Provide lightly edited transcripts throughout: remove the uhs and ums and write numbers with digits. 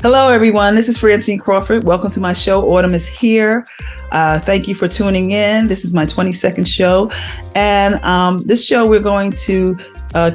Hello, everyone. This is Francine Crawford. Welcome to my show, Autumn is Here. Thank you for tuning in. This is my 22nd show. And this show, we're going to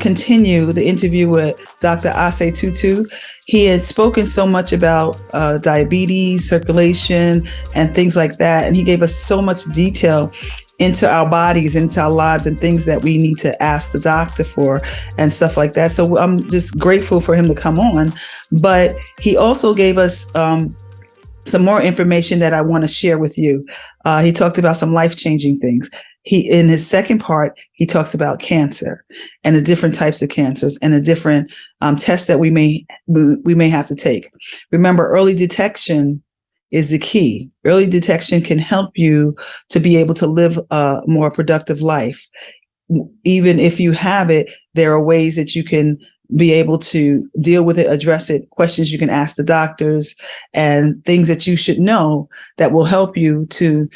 continue the interview with Dr. Osei-tutu. He had spoken so much about diabetes, circulation, and things like that. And he gave us so much detail into our bodies, into our lives, and things that we need to ask the doctor for and stuff like that. So I'm just grateful for him to come on. But he also gave us some more information that I want to share with you. He talked about some life-changing things. In his second part, he talks about cancer and the different types of cancers and the different tests that we may have to take. Remember, early detection is the key. Early detection can help you to be able to live a more productive life. Even if you have it, there are ways that you can be able to deal with it, address it, questions you can ask the doctors, and things that you should know that will help you to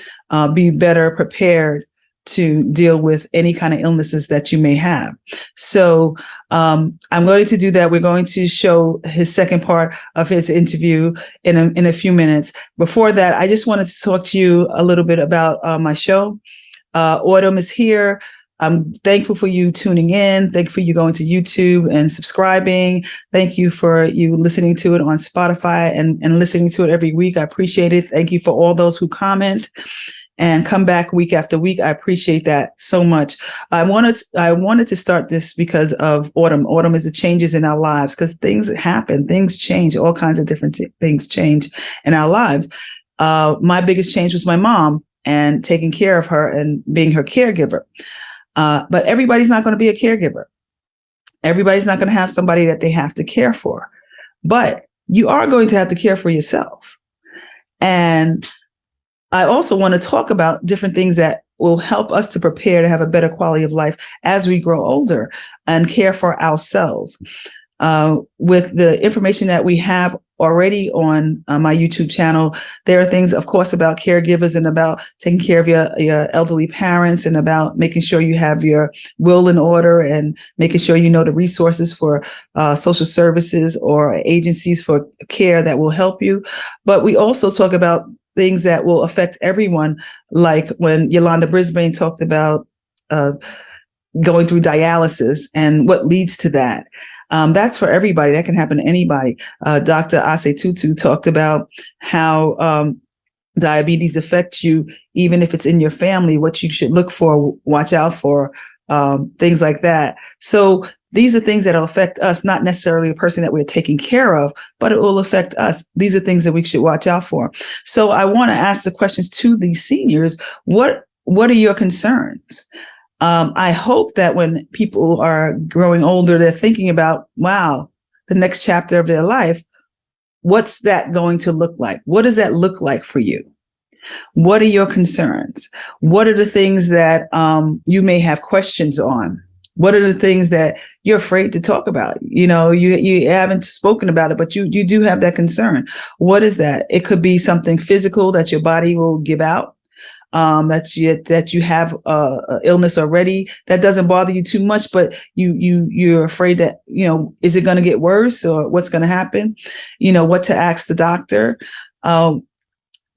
be better prepared to deal with any kind of illnesses that you may have. So I'm going to do that. We're going to show his second part of his interview in a few minutes. Before that, I just wanted to talk to you a little bit about my show. Autumn is Here. I'm thankful for you tuning in. Thank you for you going to YouTube and subscribing. Thank you for you listening to it on Spotify and listening to it every week. I appreciate it. Thank you for all those who comment and come back week after week. I appreciate that so much. I wanted to start this because of autumn. Autumn is the changes in our lives, because things happen, things change, all kinds of different things change in our lives. My biggest change was my mom and taking care of her and being her caregiver. But everybody's not going to be a caregiver. Everybody's not going to have somebody that they have to care for. But you are going to have to care for yourself. And I also want to talk about different things that will help us to prepare to have a better quality of life as we grow older and care for ourselves. With the information that we have already on my YouTube channel, there are things, of course, about caregivers and about taking care of your elderly parents and about making sure you have your will in order and making sure you know the resources for social services or agencies for care that will help you. But we also talk about things that will affect everyone, like when Yolanda Brisbane talked about going through dialysis and what leads to that. That's for everybody. That can happen to anybody. Dr. Osei-tutu talked about how diabetes affects you, even if it's in your family, what you should look for, watch out for, things like that. So these are things that will affect us, not necessarily a person that we're taking care of, but it will affect us. These are things that we should watch out for. So I want to ask the questions to these seniors. What are your concerns? I hope that when people are growing older, they're thinking about, wow, the next chapter of their life, what's that going to look like? What does that look like for you? What are your concerns? What are the things that you may have questions on? What are the things that you're afraid to talk about? You know, you haven't spoken about it, but you do have that concern. What is that? It could be something physical that your body will give out. That you have illness already that doesn't bother you too much, but you're afraid that, is it going to get worse or what's going to happen? What to ask the doctor.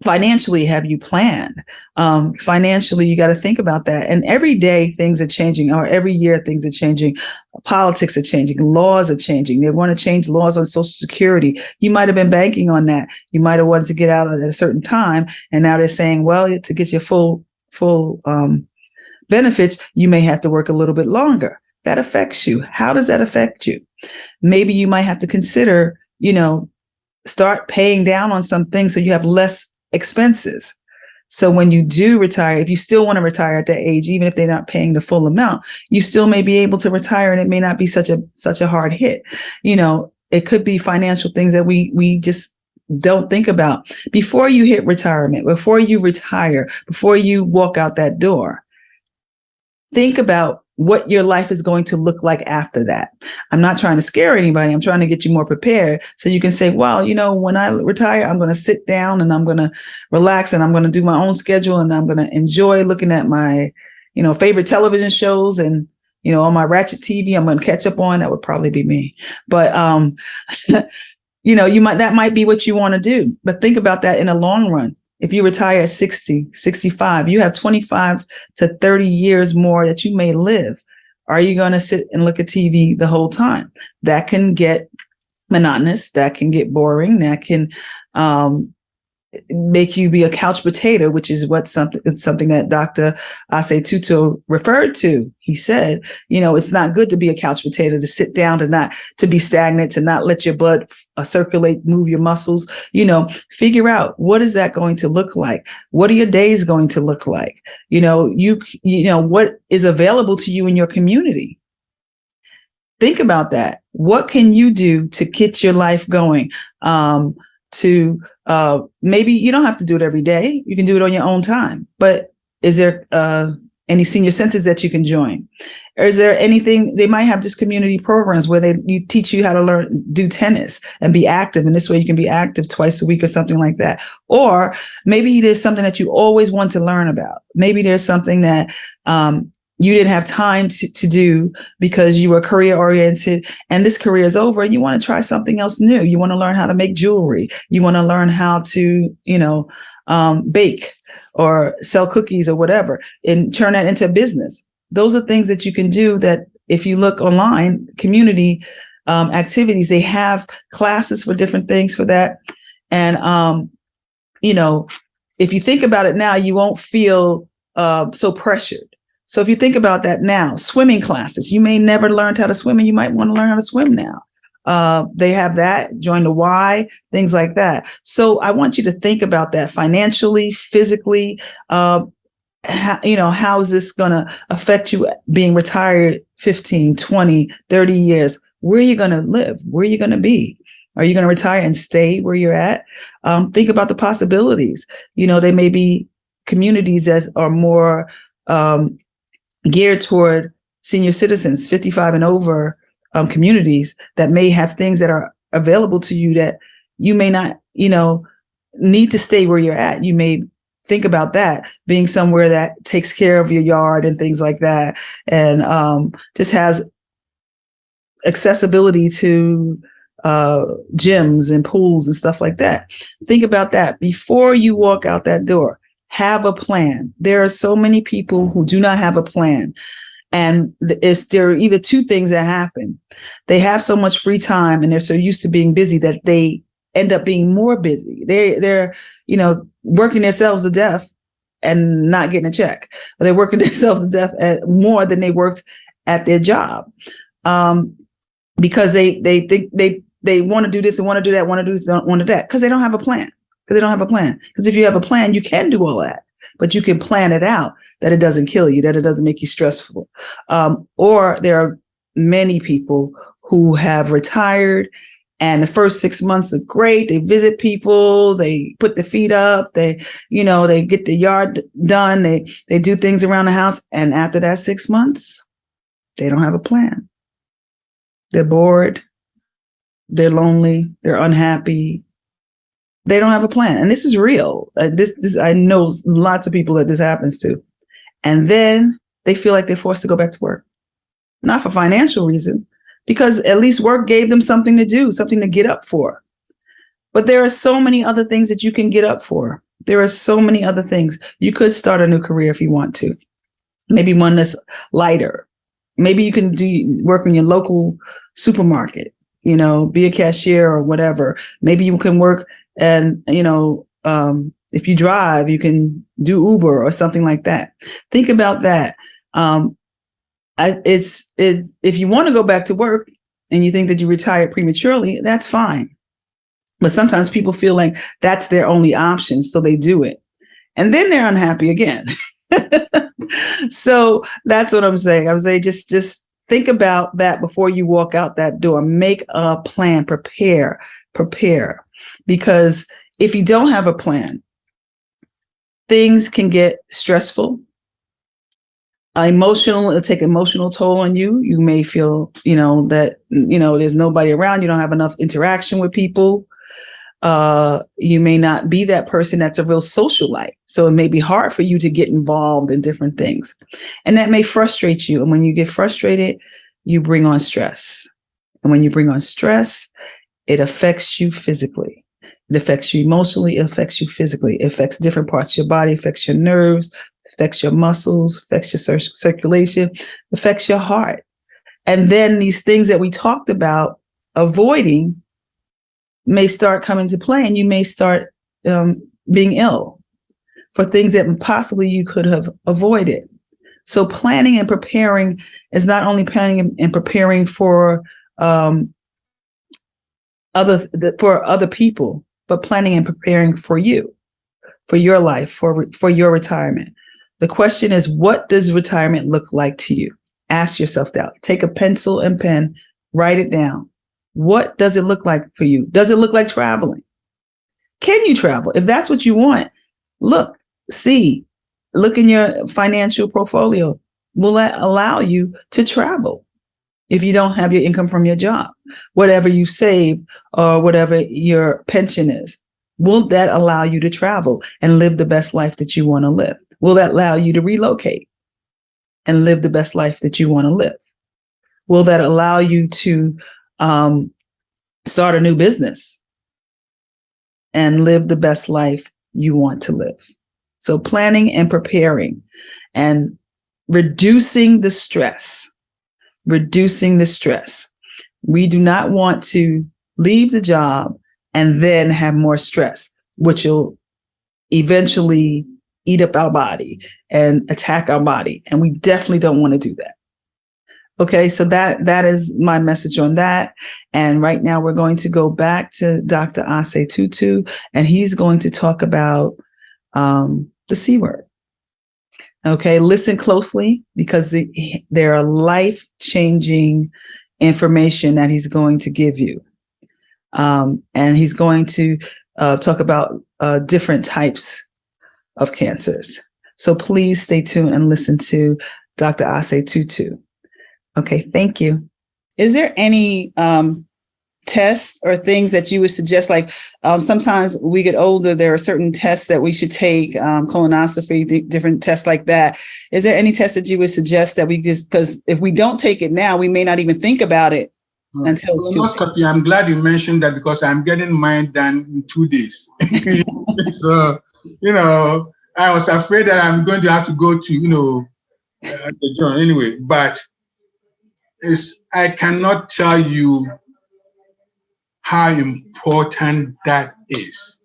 Financially, have you planned? Financially, you got to think about that. And every day things are changing, or every year things are changing. Politics are changing. Laws are changing. They want to change laws on Social Security. You might have been banking on that. You might have wanted to get out at a certain time. And now they're saying, well, to get your full benefits, you may have to work a little bit longer. That affects you. How does that affect you? Maybe you might have to consider, start paying down on some things so you have less expenses. So when you do retire, if you still want to retire at that age, even if they're not paying the full amount, you still may be able to retire, and it may not be such a hard hit. It could be financial things that we just don't think about before you hit retirement, before you retire, before you walk out that door. Think about what your life is going to look like after that. I'm not trying to scare anybody. I'm trying to get you more prepared so you can say, well, when I retire, I'm going to sit down and I'm going to relax and I'm going to do my own schedule and I'm going to enjoy looking at my, favorite television shows and, on my ratchet TV, I'm going to catch up on. That would probably be me. But, that might be what you want to do, but think about that in a long run. If you retire at 60, 65, you have 25 to 30 years more that you may live. Are you going to sit and look at TV the whole time? That can get monotonous. That can get boring. That can make you be a couch potato, which is something that Dr. Osei-tutu referred to. He said, it's not good to be a couch potato, to sit down, to be stagnant, to not let your blood circulate, move your muscles. Figure out, what is that going to look like? What are your days going to look like? What is available to you in your community? Think about that. What can you do to get your life going? Maybe you don't have to do it every day. You can do it on your own time. But is there any senior centers that you can join? Or is there anything? They might have just community programs where you teach you how to do tennis and be active. And this way you can be active twice a week or something like that. Or maybe there's something that you always want to learn about. Maybe there's something that you didn't have time to do because you were career oriented, and this career is over and you want to try something else new. You want to learn how to make jewelry. You want to learn how to, bake or sell cookies or whatever, and turn that into a business. Those are things that you can do that if you look online, community activities, they have classes for different things for that. And, if you think about it now, you won't feel so pressured. So if you think about that now, swimming classes, you may never learned how to swim and you might want to learn how to swim now. They have that, join the Y, things like that. So I want you to think about that financially, physically. How is this going to affect you being retired 15, 20, 30 years? Where are you going to live? Where are you going to be? Are you going to retire and stay where you're at? Think about the possibilities. There may be communities that are more geared toward senior citizens, 55 and over communities that may have things that are available to you that you may not, need to stay where you're at. You may think about that being somewhere that takes care of your yard and things like that, and just has accessibility to gyms and pools and stuff like that. Think about that before you walk out that door. Have a plan. There are so many people who do not have a plan. And there are either two things that happen. They have so much free time and they're so used to being busy that they end up being more busy. They're working themselves to death and not getting a check. They're working themselves to death at more than they worked at their job. Because they think they want to do this and want to do that, want to do this, don't want to do that, because they don't have a plan. Because if you have a plan, you can do all that, but you can plan it out that it doesn't kill you, that it doesn't make you stressful. Or there are many people who have retired and the first 6 months are great. They visit people, they put their feet up, they get the yard done, they do things around the house. And after that 6 months, they don't have a plan. They're bored, they're lonely, they're unhappy. They don't have a plan. And this is real. This I know lots of people that this happens to. And then they feel like they're forced to go back to work. Not for financial reasons, because at least work gave them something to do, something to get up for. But there are so many other things that you can get up for. There are so many other things. You could start a new career if you want to. Maybe one that's lighter. Maybe you can work in your local supermarket, be a cashier or whatever. Maybe you can work and, if you drive, you can do Uber or something like that. Think about that. If you want to go back to work and you think that you retired prematurely, that's fine. But sometimes people feel like that's their only option, so they do it. And then they're unhappy again. So that's what I'm saying. I'm saying just think about that before you walk out that door. Make a plan, prepare. Because if you don't have a plan, things can get stressful. It'll take emotional toll on you. You may feel, that, there's nobody around. You don't have enough interaction with people. You may not be that person that's a real socialite. So it may be hard for you to get involved in different things. And that may frustrate you. And when you get frustrated, you bring on stress. And when you bring on stress, It affects you physically. It affects you emotionally. It affects you physically. It affects different parts of your body. It affects your nerves. Affects your muscles. Affects your circulation. Affects your heart. And then these things that we talked about avoiding may start coming to play, and you may start being ill for things that possibly you could have avoided. So planning and preparing is not only planning and preparing for other people, but planning and preparing for you, for your life, for your retirement. The question is, what does retirement look like to you? Ask yourself that. Take a pencil and pen, write it down. What does it look like for you? Does it look like traveling? Can you travel? If that's what you want, look in your financial portfolio. Will that allow you to travel if you don't have your income from your job? Whatever you save or whatever your pension is, will that allow you to travel and live the best life that you want to live? Will that allow you to relocate and live the best life that you want to live? Will that allow you to start a new business and live the best life you want to live? So planning and preparing and reducing the stress. We do not want to leave the job and then have more stress, which will eventually eat up our body and attack our body. And we definitely don't want to do that. Okay, so that is my message on that. And right now we're going to go back to Dr. Osei-tutu, and he's going to talk about the C word. Okay, listen closely, because there are life-changing information that he's going to give you. And he's going to talk about different types of cancers. So please stay tuned and listen to Dr. Osei-tutu. Okay, thank you. Is there any tests or things that you would suggest? Like sometimes we get older, there are certain tests that we should take, colonoscopy, different tests like that. Is there any test that you would suggest that we just, because if we don't take it now, we may not even think about it until it's too late. I'm glad you mentioned that, because I'm getting mine done in 2 days. So, I was afraid that I'm going to have to go to, the joint anyway, but I cannot tell you how important that is.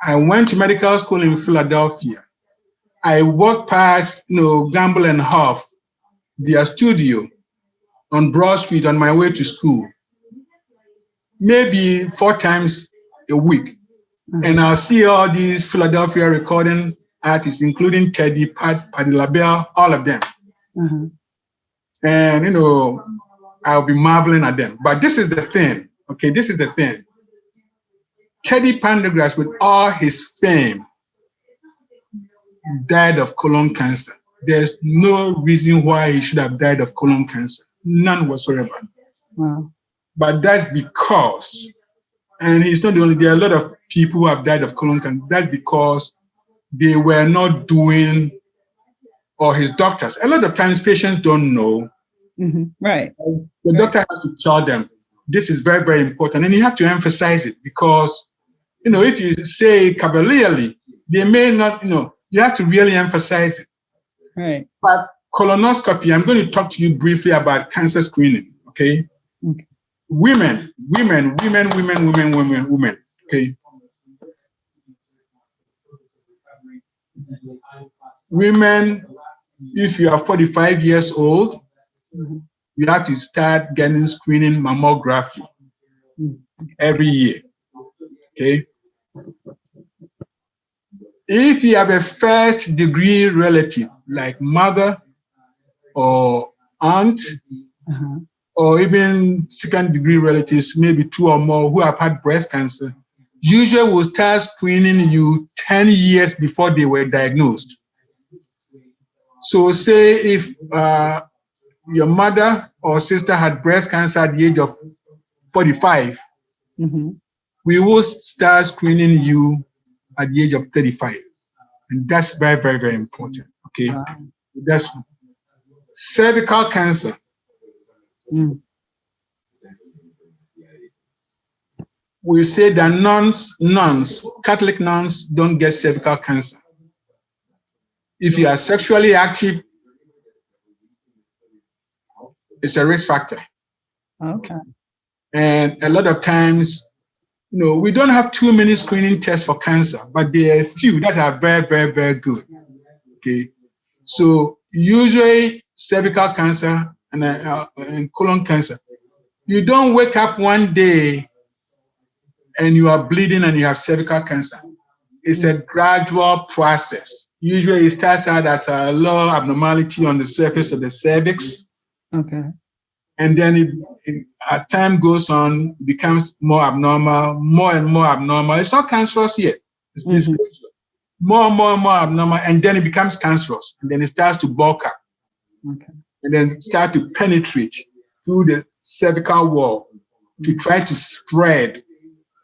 I went to medical school in Philadelphia. I walked past, Gamble and Huff, their studio on Broad Street on my way to school, maybe 4 times a week. And I'll see all these Philadelphia recording artists, including Teddy, Patti LaBelle, all of them. And, I'll be marveling at them. But this is the thing, okay? This is the thing. Teddy Pendergrass, with all his fame, died of colon cancer. There's no reason why he should have died of colon cancer. None whatsoever. Wow. But that's because, and he's not the only, there are a lot of people who have died of colon cancer. That's because they were not doing, or his doctors. A lot of times patients don't know. Right. The doctor has to tell them, this is very, very important. And you have to emphasize it, because, if you say cavalierly, they may not, you have to really emphasize it. Right. But colonoscopy, I'm going to talk to you briefly about cancer screening, okay? Women, okay? Women, if you are 45 years old, you have to start getting screening mammography every year, okay? If you have a first degree relative, like mother or aunt, or even second degree relatives, maybe 2 or more, who have had breast cancer, usually will start screening you 10 years before they were diagnosed. So say if your mother or sister had breast cancer at the age of 45, we will start screening you at the age of 35. And that's very, very, very important, okay? Wow. That's cervical cancer. we say that Catholic nuns don't get cervical cancer. If you are sexually active, it's a risk factor. Okay. And a lot of times, we don't have too many screening tests for cancer, but there are a few that are very, very, very good. Okay. So usually cervical cancer and colon cancer, you don't wake up one day and you are bleeding and you have cervical cancer. It's a gradual process. Usually it starts out as a low abnormality on the surface of the cervix. Okay. And then as time goes on, it becomes more abnormal, more and more abnormal. It's not cancerous yet. It's more and more and more abnormal, and then it becomes cancerous. And then it starts to bulk up. Okay. And then start to penetrate through the cervical wall to try to spread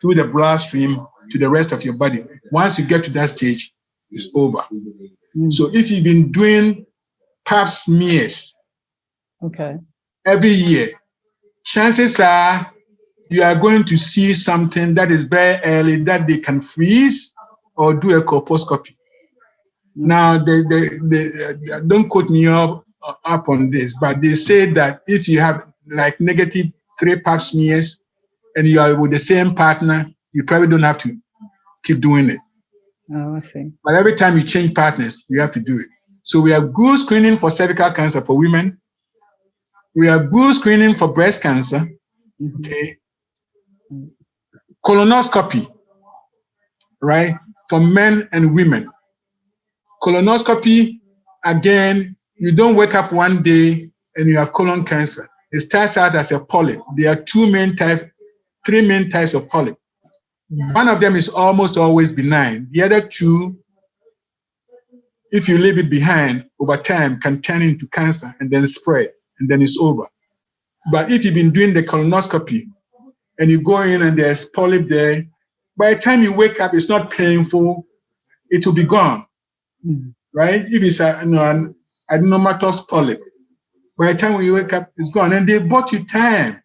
through the bloodstream to the rest of your body. Once you get to that stage, it's over. So if you've been doing pap smears every year, chances are you are going to see something that is very early that they can freeze or do a colposcopy. Now, they don't quote me up on this, but they say that if you have like negative 3 pap smears and you are with the same partner, you probably don't have to keep doing it. Oh, I see. But every time you change partners, you have to do it. So we have good screening for cervical cancer for women. We have good screening for breast cancer. Okay. Colonoscopy, right, for men and women. Colonoscopy, again, you don't wake up one day and you have colon cancer. It starts out as a polyp. There are 3 main types of polyp. One of them is almost always benign. The other 2, if you leave it behind over time, can turn into cancer and then spread, and then it's over. But if you've been doing the colonoscopy and you go in and there's polyp there, by the time you wake up, it's not painful. It will be gone, right? If it's an adenomatous polyp, by the time when you wake up, it's gone. And they bought you time.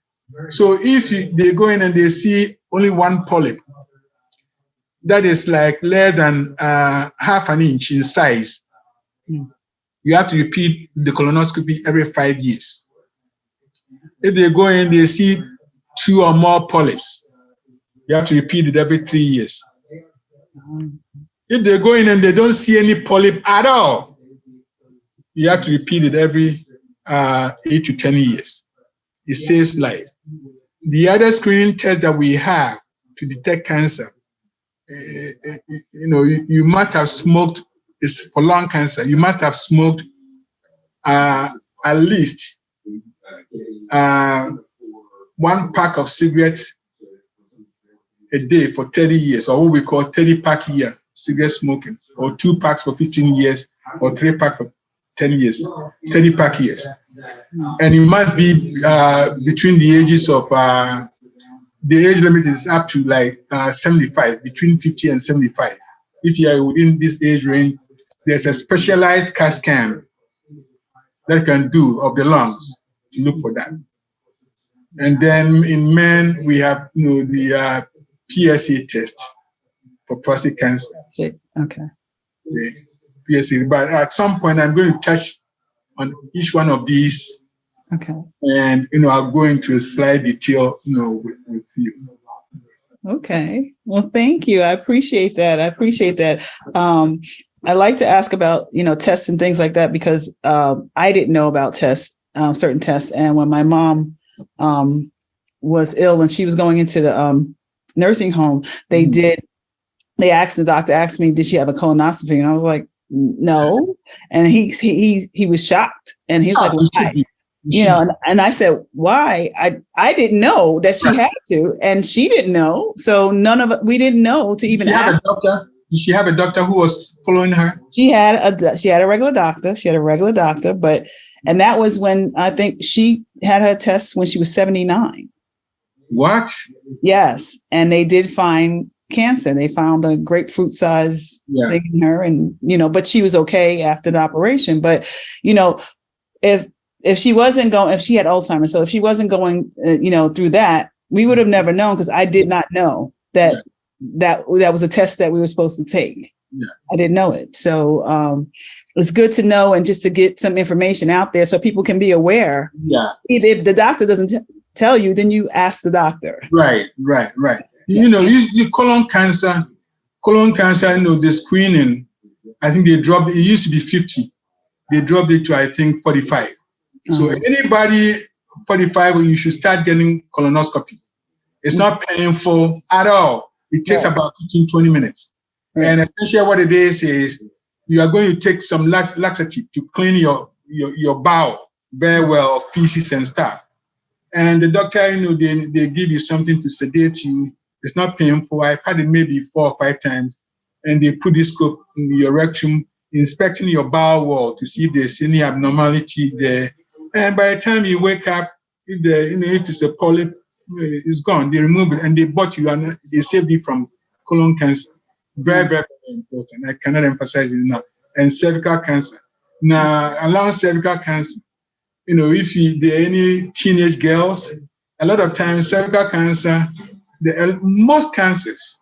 So if they go in and they see only 1 polyp, that is like less than half an inch in size, you have to repeat the colonoscopy every 5 years. If they go in, they see 2 or more polyps, you have to repeat it every 3 years. If they go in and they don't see any polyp at all, you have to repeat it every 8 to 10 years. It saves life. The other screening test that we have to detect cancer, you must have smoked. It's for lung cancer. You must have smoked at least 1 pack of cigarettes a day for 30 years, or what we call 30-pack year cigarette smoking, or 2 packs for 15 years, or 3 packs for 10 years, 30-pack years. And you must be between the ages of, the age limit is up to like 75, between 50 and 75. If you are within this age range, there's a specialized CAT scan that can do of the lungs to look for that. And then in men, we have the PSA test for prostate cancer. Okay. The PSA. But at some point, I'm going to touch on each one of these. Okay. And I'll go into a slight detail, with you. Okay. Well, thank you. I appreciate that. I like to ask about, tests and things like that, because I didn't know about tests, certain tests. And when my mom was ill and she was going into the nursing home, the doctor asked me, did she have a colonoscopy? And I was like, no. And he was shocked. And he was like, why? And I said, why? I didn't know that she had to, and she didn't know. So we didn't know to even ask. Did she have a doctor who was following her? She had a regular doctor. And that was when I think she had her tests when she was 79. What? Yes. And they did find cancer. They found a grapefruit size thing in her, and, but she was okay after the operation. But, if she wasn't going, if she had Alzheimer's, so if she wasn't going, through that, we would have never known, because I did not know that that was a test that we were supposed to take. Yeah. I didn't know it. So it's good to know, and just to get some information out there so people can be aware. Yeah. If the doctor doesn't tell you, then you ask the doctor. Right. You know, you colon cancer, the screening, I think they dropped, it used to be 50. They dropped it to, I think, 45. So anybody 45, you should start getting colonoscopy. It's not painful at all. It takes about 15, 20 minutes. Right. And essentially what it is you are going to take some laxative to clean your bowel very well, feces and stuff. And the doctor, you know, they give you something to sedate you. It's not painful. I've had it maybe 4 or 5 times. And they put this scope in your rectum, inspecting your bowel wall to see if there's any abnormality there. And by the time you wake up, if it's a polyp, it's gone. They remove it and they bought you and they saved you from colon cancer. Very, very, very important. I cannot emphasize it enough. And cervical cancer. Now, along cervical cancer, you know, if there are any teenage girls, a lot of times cervical cancer, most cancers,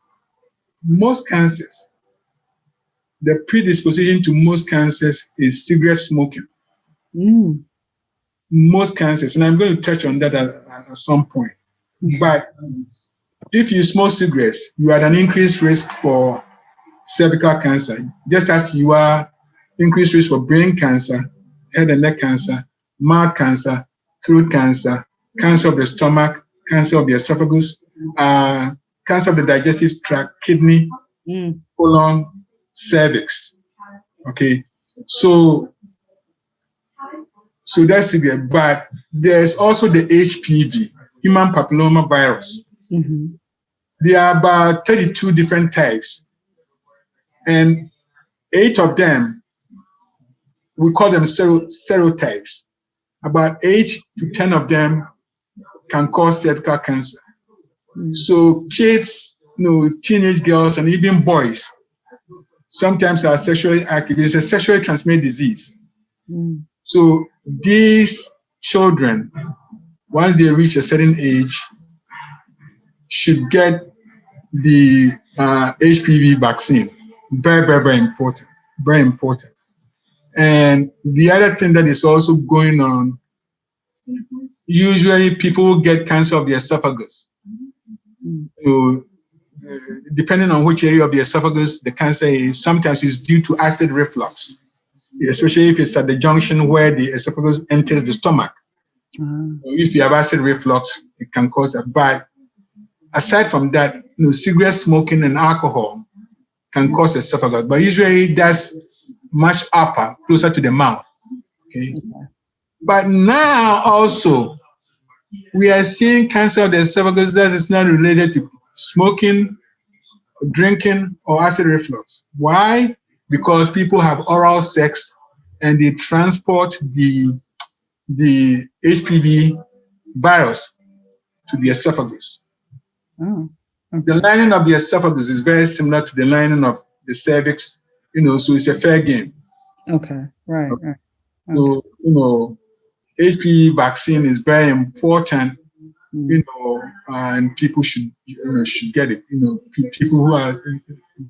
the predisposition to most cancers is cigarette smoking. Most cancers, and I'm going to touch on that at some point. But if you smoke cigarettes, you are at an increased risk for cervical cancer, just as you are increased risk for brain cancer, head and neck cancer, mouth cancer, throat cancer, cancer of the stomach, cancer of the esophagus, cancer of the digestive tract, kidney, colon, cervix. Okay, so that's cigarette. But there's also the HPV, human papilloma virus. There are about 32 different types, and 8 of them, we call them serotypes. About 8 to 10 of them can cause cervical cancer. So kids, you know, teenage girls and even boys sometimes are sexually active. It's a sexually transmitted disease. So these children, once they reach a certain age, should get the HPV vaccine. Very, very, very important. Very important. And the other thing that is also going on, usually people get cancer of the esophagus. So, depending on which area of the esophagus the cancer is, sometimes it's due to acid reflux, especially if it's at the junction where the esophagus enters the stomach. If you have acid reflux, it can cause that. But aside from that, you know, cigarette smoking and alcohol can cause esophagus, but usually that's much upper, closer to the mouth. Okay. But now also, we are seeing cancer of the esophagus that is not related to smoking, drinking, or acid reflux. Why? Because people have oral sex and they transport the HPV virus to the esophagus. The lining of the esophagus is very similar to the lining of the cervix, you know, so it's a fair game. Okay, right. Okay. So, you know, HPV vaccine is very important, you know, and people should get it. You know, people who are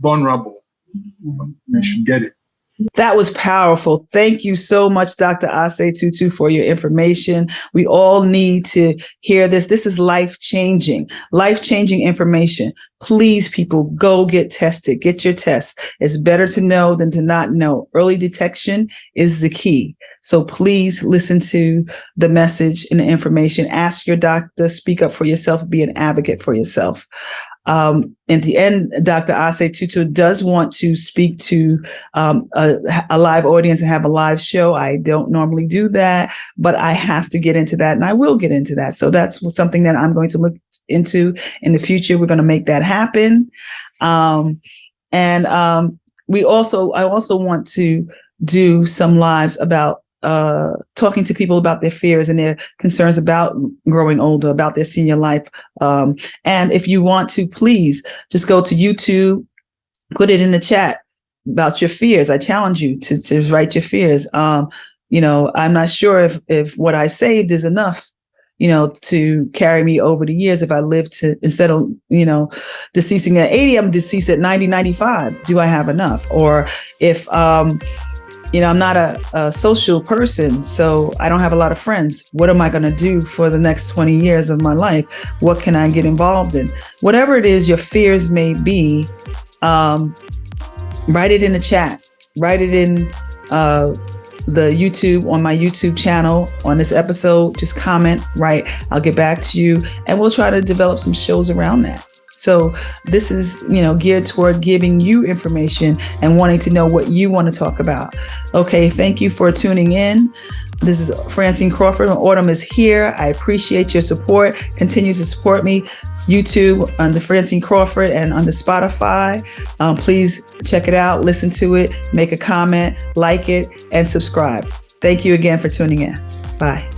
vulnerable should get it. That was powerful. Thank you so much, Dr. Osei-tutu, for your information. We all need to hear this. This is life-changing information. Please, people, go get tested. Get your tests. It's better to know than to not know. Early detection is the key. So please listen to the message and the information. Ask your doctor, speak up for yourself, be an advocate for yourself. In the end, Dr. Osei-tutu does want to speak to a live audience and have a live show. I don't normally do that, but I have to get into that, and I will get into that. So that's something that I'm going to look into in the future. We're going to make that happen. I also want to do some lives about talking to people about their fears and their concerns about growing older, about their senior life. And if you want to, please just go to YouTube, put it in the chat about your fears. I challenge you to write your fears. You know, I'm not sure if what I saved is enough. to carry me over the years. If I live to, instead of, deceasing at 80, I'm deceased at 90, 95. Do I have enough? Or if, I'm not a social person, so I don't have a lot of friends. What am I going to do for the next 20 years of my life? What can I get involved in? Whatever it is your fears may be, write it in the chat. Write it in the YouTube, on my YouTube channel on this episode. Just comment, write. I'll get back to you, and we'll try to develop some shows around that. So this is, geared toward giving you information and wanting to know what you want to talk about. Okay, thank you for tuning in. This is Francine Crawford. Autumn is here. I appreciate your support. Continue to support me. YouTube under Francine Crawford and under Spotify. Please check it out, listen to it, make a comment, like it, and subscribe. Thank you again for tuning in. Bye.